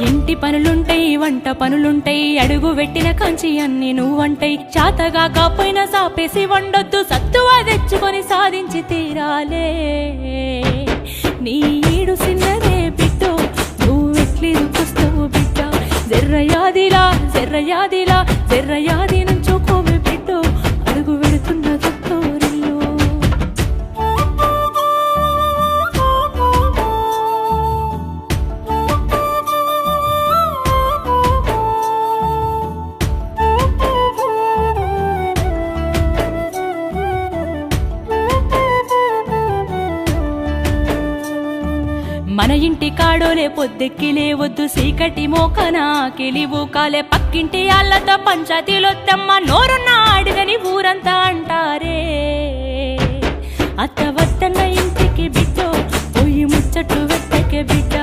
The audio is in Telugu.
ఇంటి పనులుంటాయి వంట పనులుంటాయి అడుగు పెట్టిన కంచి అన్ని నువ్వంటాయి చాతగా కాపోయినా సాపేసి వండొద్దు సత్తువా తెచ్చుకొని సాధించి తీరాలే నీ ఈడు సిన్నదే బిడ్డో నువ్వెట్లిరుకొస్తావు బిడ్డ జర్రయాదిలా జర్రయాదిలా జర్రయాది నుంచోకోవే బిడ్డో అడుగు పెడుతున్న తొట్టూరిల్లు మన ఇంటి కాడోలే పొద్దెక్కి లేవద్దు సీకటి మోకనా కెలివు కాలే పక్కింటి ఆళ్ళతో పంచాయతీలొద్దమ్మ నోరున్న అడుగని ఊరంతా అంటారే అత్త వద్దన్న ఇంటికి బిడ్డో పొయ్యి ముచ్చట్లు వెట్టకే బిడ్డ